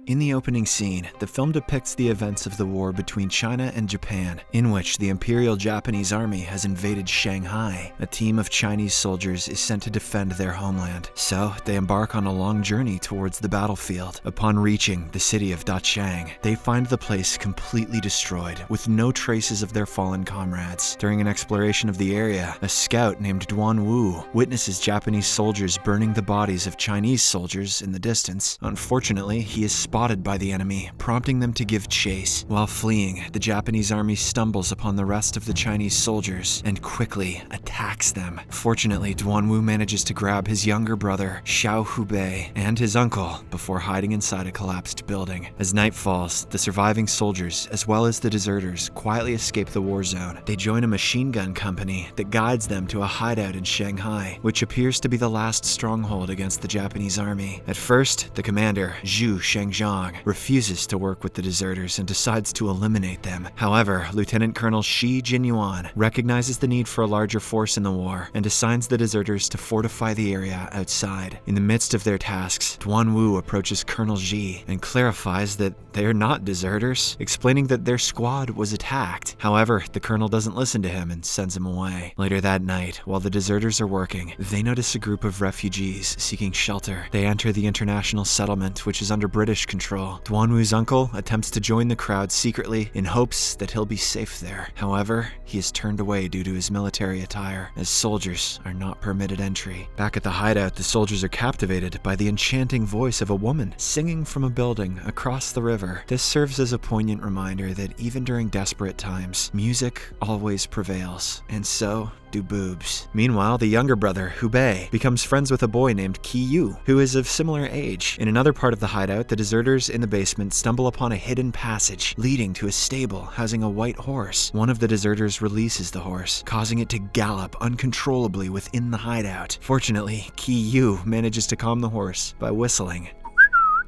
In the opening scene, the film depicts the events of the war between China and Japan, in which the Imperial Japanese Army has invaded Shanghai. A team of Chinese soldiers is sent to defend their homeland, so they embark on a long journey towards the battlefield. Upon reaching the city of Dachang, they find the place completely destroyed, with no traces of their fallen comrades. During an exploration of the area, a scout named Duan Wu witnesses Japanese soldiers burning the bodies of Chinese soldiers in the distance. Unfortunately, he is spotted by the enemy, prompting them to give chase. While fleeing, the Japanese army stumbles upon the rest of the Chinese soldiers and quickly attacks them. Fortunately, Duan Wu manages to grab his younger brother, Xiao Hubei, and his uncle before hiding inside a collapsed building. As night falls, the surviving soldiers, as well as the deserters, quietly escape the war zone. They join a machine gun company that guides them to a hideout in Shanghai, which appears to be the last stronghold against the Japanese army. At first, the commander, Zhu Shengzhang, refuses to work with the deserters and decides to eliminate them. However, Lieutenant Colonel Shi Jinyuan recognizes the need for a larger force in the war and assigns the deserters to fortify the area outside. In the midst of their tasks, Duan Wu approaches Colonel Ji and clarifies that they are not deserters, explaining that their squad was attacked. However, the colonel doesn't listen to him and sends him away. Later that night, while the deserters are working, they notice a group of refugees seeking shelter. They enter the international settlement, which is under British control. Duan Wu's uncle attempts to join the crowd secretly in hopes that he'll be safe there. However, he is turned away due to his military attire, as soldiers are not permitted entry. Back at the hideout, the soldiers are captivated by the enchanting voice of a woman singing from a building across the river. This serves as a poignant reminder that even during desperate times, music always prevails, and so do boobs. Meanwhile, the younger brother, Hubei, becomes friends with a boy named Qi Yu, who is of similar age. In another part of the hideout, the deserters in the basement stumble upon a hidden passage leading to a stable housing a white horse. One of the deserters releases the horse, causing it to gallop uncontrollably within the hideout. Fortunately, Qi Yu manages to calm the horse by whistling.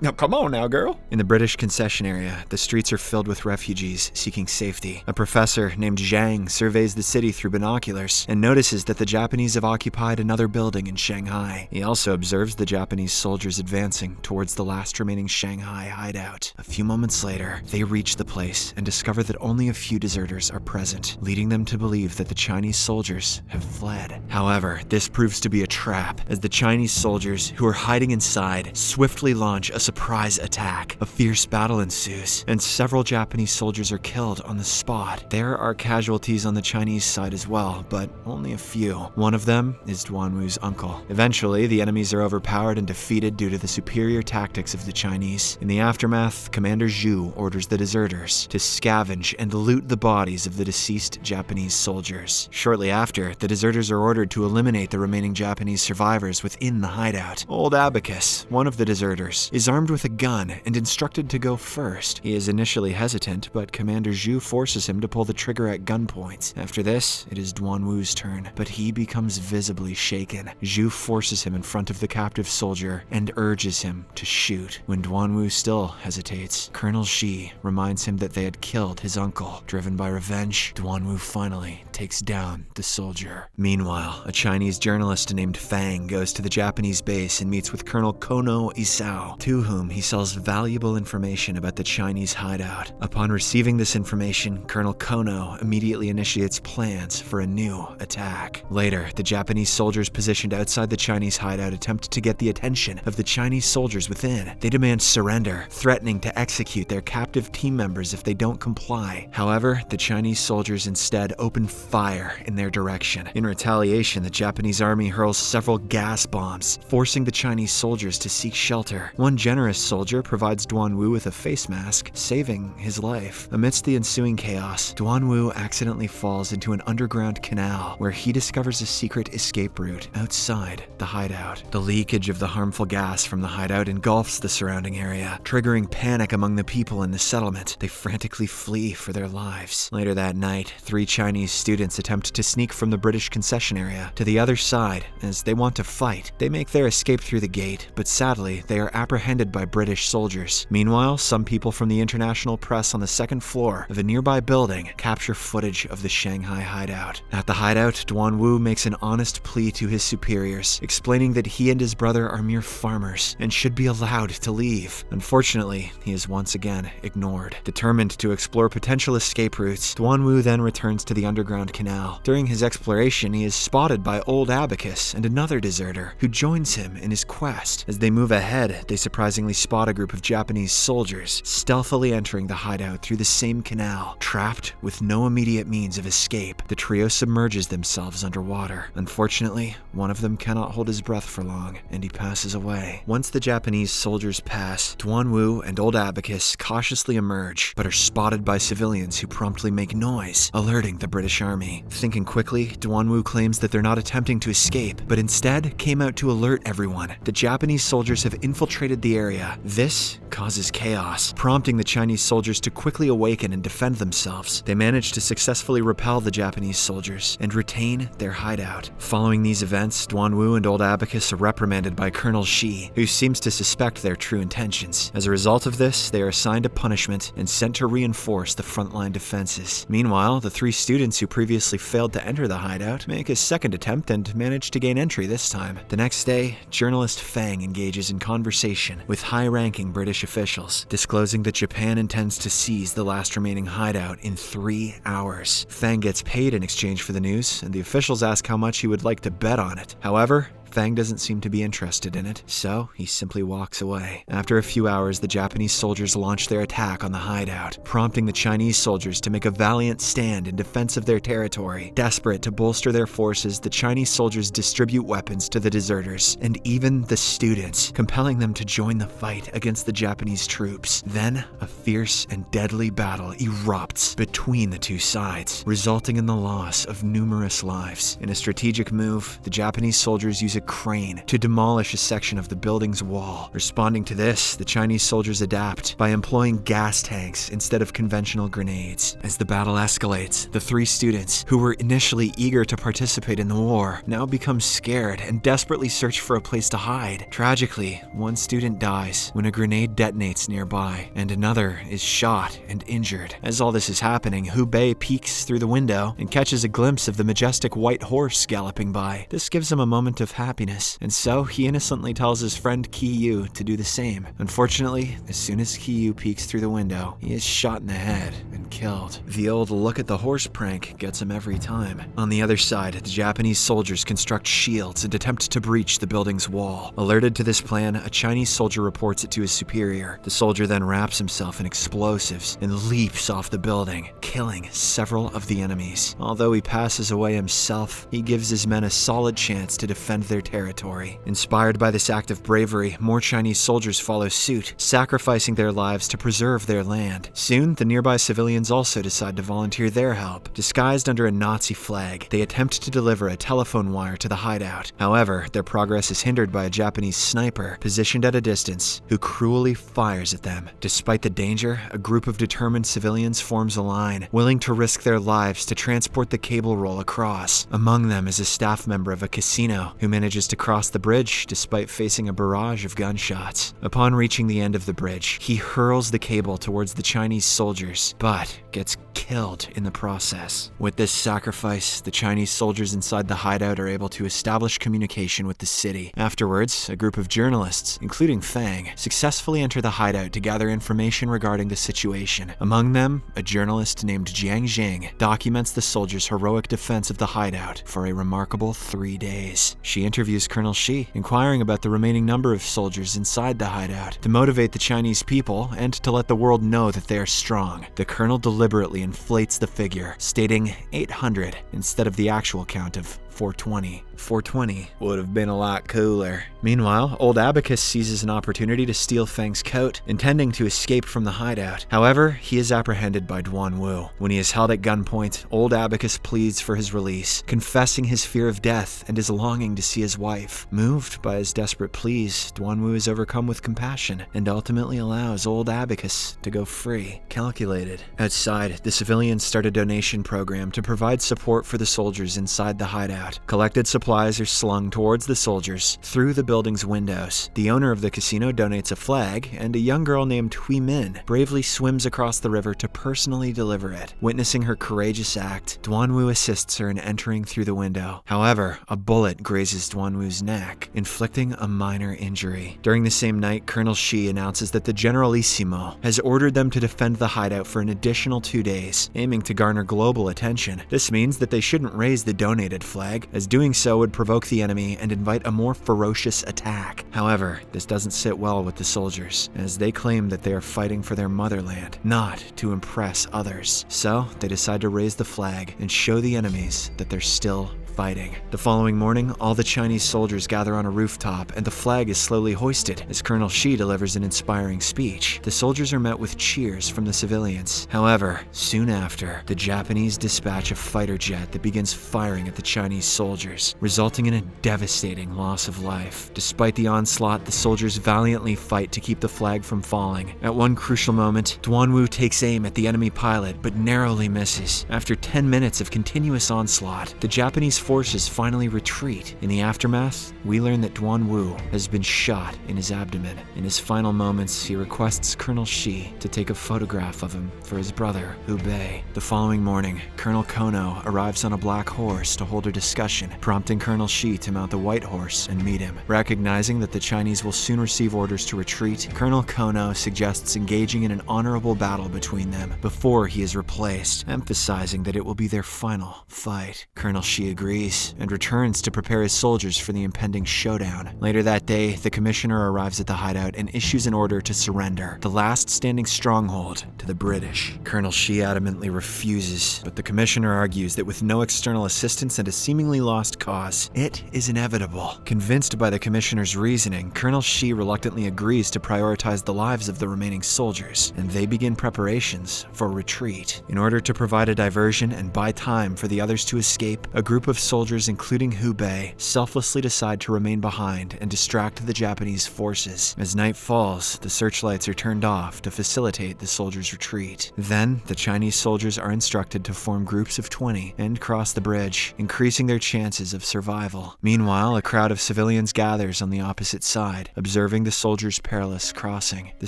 Now come on now, girl. In the British concession area, the streets are filled with refugees seeking safety. A professor named Zhang surveys the city through binoculars and notices that the Japanese have occupied another building in Shanghai. He also observes the Japanese soldiers advancing towards the last remaining Shanghai hideout. A few moments later, they reach the place and discover that only a few deserters are present, leading them to believe that the Chinese soldiers have fled. However, this proves to be a trap, as the Chinese soldiers, who are hiding inside, swiftly launch a surprise attack. A fierce battle ensues, and several Japanese soldiers are killed on the spot. There are casualties on the Chinese side as well, but only a few. One of them is Duan Wu's uncle. Eventually, the enemies are overpowered and defeated due to the superior tactics of the Chinese. In the aftermath, Commander Zhu orders the deserters to scavenge and loot the bodies of the deceased Japanese soldiers. Shortly after, the deserters are ordered to eliminate the remaining Japanese survivors within the hideout. Old Abacus, one of the deserters, is armed with a gun and instructed to go first. He is initially hesitant, but Commander Zhu forces him to pull the trigger at gunpoint. After this, it is Duan Wu's turn, but he becomes visibly shaken. Zhu forces him in front of the captive soldier and urges him to shoot. When Duan Wu still hesitates, Colonel Shi reminds him that they had killed his uncle. Driven by revenge, Duan Wu finally takes down the soldier. Meanwhile, a Chinese journalist named Fang goes to the Japanese base and meets with Colonel Kono Isao, to whom he sells valuable information about the Chinese hideout. Upon receiving this information, Colonel Kono immediately initiates plans for a new attack. Later, the Japanese soldiers positioned outside the Chinese hideout attempt to get the attention of the Chinese soldiers within. They demand surrender, threatening to execute their captive team members if they don't comply. However, the Chinese soldiers instead open fire in their direction. In retaliation, the Japanese army hurls several gas bombs, forcing the Chinese soldiers to seek shelter. One generous soldier provides Duan Wu with a face mask, saving his life. Amidst the ensuing chaos, Duan Wu accidentally falls into an underground canal where he discovers a secret escape route outside the hideout. The leakage of the harmful gas from the hideout engulfs the surrounding area, triggering panic among the people in the settlement. They frantically flee for their lives. Later that night, 3 Chinese students attempt to sneak from the British concession area to the other side as they want to fight. They make their escape through the gate, but sadly, they are apprehended defended by British soldiers. Meanwhile, some people from the international press on the second floor of a nearby building capture footage of the Shanghai hideout. At the hideout, Duanwu makes an honest plea to his superiors, explaining that he and his brother are mere farmers and should be allowed to leave. Unfortunately, he is once again ignored. Determined to explore potential escape routes, Duanwu then returns to the underground canal. During his exploration, he is spotted by Old Abacus and another deserter, who joins him in his quest. As they move ahead, they surprisingly spot a group of Japanese soldiers stealthily entering the hideout through the same canal. Trapped with no immediate means of escape, the trio submerges themselves underwater. Unfortunately, one of them cannot hold his breath for long, and he passes away. Once the Japanese soldiers pass, Duanwu and Old Abacus cautiously emerge, but are spotted by civilians who promptly make noise, alerting the British army. Thinking quickly, Duanwu claims that they're not attempting to escape, but instead came out to alert everyone. The Japanese soldiers have infiltrated the area. This causes chaos, prompting the Chinese soldiers to quickly awaken and defend themselves. They manage to successfully repel the Japanese soldiers and retain their hideout. Following these events, Duanwu and Old Abacus are reprimanded by Colonel Shi, who seems to suspect their true intentions. As a result of this, they are assigned a punishment and sent to reinforce the frontline defenses. Meanwhile, the three students who previously failed to enter the hideout make a second attempt and manage to gain entry this time. The next day, journalist Fang engages in conversation with high-ranking British officials, disclosing that Japan intends to seize the last remaining hideout in 3 hours. Fang gets paid in exchange for the news, and the officials ask how much he would like to bet on it. However, Fang doesn't seem to be interested in it, so he simply walks away. After a few hours, the Japanese soldiers launch their attack on the hideout, prompting the Chinese soldiers to make a valiant stand in defense of their territory. Desperate to bolster their forces, the Chinese soldiers distribute weapons to the deserters, and even the students, compelling them to join the fight against the Japanese troops. Then, a fierce and deadly battle erupts between the two sides, resulting in the loss of numerous lives. In a strategic move, the Japanese soldiers use a crane to demolish a section of the building's wall. Responding to this, the Chinese soldiers adapt by employing gas tanks instead of conventional grenades. As the battle escalates, the three students, who were initially eager to participate in the war, now become scared and desperately search for a place to hide. Tragically, one student dies when a grenade detonates nearby, and another is shot and injured. As all this is happening, Hubei peeks through the window and catches a glimpse of the majestic white horse galloping by. This gives him a moment of happiness, and so he innocently tells his friend Qiyu to do the same. Unfortunately, as soon as Qiyu peeks through the window, he is shot in the head and killed. The old look at the horse prank gets him every time. On the other side, the Japanese soldiers construct shields and attempt to breach the building's wall. Alerted to this plan, a Chinese soldier reports it to his superior. The soldier then wraps himself in explosives and leaps off the building, killing several of the enemies. Although he passes away himself, he gives his men a solid chance to defend their territory. Inspired by this act of bravery, more Chinese soldiers follow suit, sacrificing their lives to preserve their land. Soon, the nearby civilians also decide to volunteer their help. Disguised under a Nazi flag, they attempt to deliver a telephone wire to the hideout. However, their progress is hindered by a Japanese sniper positioned at a distance, who cruelly fires at them. Despite the danger, a group of determined civilians forms a line, willing to risk their lives to transport the cable roll across. Among them is a staff member of a casino, who manages to cross the bridge despite facing a barrage of gunshots. Upon reaching the end of the bridge, he hurls the cable towards the Chinese soldiers, but gets killed in the process. With this sacrifice, the Chinese soldiers inside the hideout are able to establish communication with the city. Afterwards, a group of journalists, including Fang, successfully enter the hideout to gather information regarding the situation. Among them, a journalist named Jiang Jing documents the soldiers' heroic defense of the hideout for a remarkable 3 days. She interviews Colonel Shi, inquiring about the remaining number of soldiers inside the hideout, to motivate the Chinese people and to let the world know that they are strong. The colonel deliberately inflates the figure, stating 800 instead of the actual count of 420. 420 would have been a lot cooler. Meanwhile, Old Abacus seizes an opportunity to steal Fang's coat, intending to escape from the hideout. However, he is apprehended by Duanwu. When he is held at gunpoint, Old Abacus pleads for his release, confessing his fear of death and his longing to see his wife. Moved by his desperate pleas, Duanwu is overcome with compassion and ultimately allows Old Abacus to go free. Calculated. Outside, the civilians start a donation program to provide support for the soldiers inside the hideout. hideout. Collected supplies are slung towards the soldiers through the building's windows. The owner of the casino donates a flag, and a young girl named Hui Min bravely swims across the river to personally deliver it. Witnessing her courageous act, Duanwu assists her in entering through the window. However, a bullet grazes Duanwu's neck, inflicting a minor injury. During the same night, Colonel Shi announces that the Generalissimo has ordered them to defend the hideout for an additional 2 days, aiming to garner global attention. This means that they shouldn't raise the donated flag, as doing so would provoke the enemy and invite a more ferocious attack. However, this doesn't sit well with the soldiers, as they claim that they are fighting for their motherland, not to impress others. So, they decide to raise the flag and show the enemies that they're still fighting. The following morning, all the Chinese soldiers gather on a rooftop and the flag is slowly hoisted as Colonel Shi delivers an inspiring speech. The soldiers are met with cheers from the civilians. However, soon after, the Japanese dispatch a fighter jet that begins firing at the Chinese soldiers, resulting in a devastating loss of life. Despite the onslaught, the soldiers valiantly fight to keep the flag from falling. At one crucial moment, Duanwu takes aim at the enemy pilot but narrowly misses. After 10 minutes of continuous onslaught, the Japanese forces finally retreat. In the aftermath, we learn that Duanwu has been shot in his abdomen. In his final moments, he requests Colonel Shi to take a photograph of him for his brother, Hubei. The following morning, Colonel Kono arrives on a black horse to hold a discussion, prompting Colonel Shi to mount the white horse and meet him. Recognizing that the Chinese will soon receive orders to retreat, Colonel Kono suggests engaging in an honorable battle between them before he is replaced, emphasizing that it will be their final fight. Colonel Shi agrees and returns to prepare his soldiers for the impending showdown. Later that day, the commissioner arrives at the hideout and issues an order to surrender the last standing stronghold to the British. Colonel Shi adamantly refuses, but the commissioner argues that with no external assistance and a seemingly lost cause, it is inevitable. Convinced by the commissioner's reasoning, Colonel Shi reluctantly agrees to prioritize the lives of the remaining soldiers, and they begin preparations for retreat. In order to provide a diversion and buy time for the others to escape, a group of soldiers, including Hubei, selflessly decide to remain behind and distract the Japanese forces. As night falls, the searchlights are turned off to facilitate the soldiers' retreat. Then, the Chinese soldiers are instructed to form groups of 20 and cross the bridge, increasing their chances of survival. Meanwhile, a crowd of civilians gathers on the opposite side, observing the soldiers' perilous crossing. The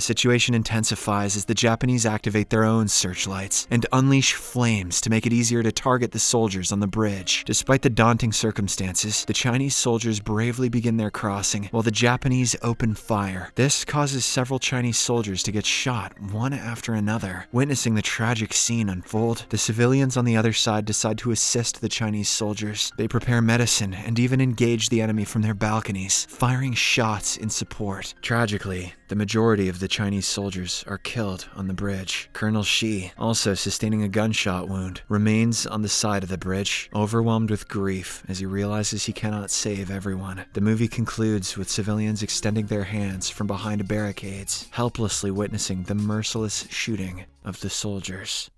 situation intensifies as the Japanese activate their own searchlights and unleash flames to make it easier to target the soldiers on the bridge. Despite the daunting circumstances, the Chinese soldiers bravely begin their crossing while the Japanese open fire. This causes several Chinese soldiers to get shot one after another. Witnessing the tragic scene unfold, the civilians on the other side decide to assist the Chinese soldiers. They prepare medicine and even engage the enemy from their balconies, firing shots in support. Tragically, the majority of the Chinese soldiers are killed on the bridge. Colonel Shi, also sustaining a gunshot wound, remains on the side of the bridge, overwhelmed with grief as he realizes he cannot save everyone. The movie concludes with civilians extending their hands from behind barricades, helplessly witnessing the merciless shooting of the soldiers.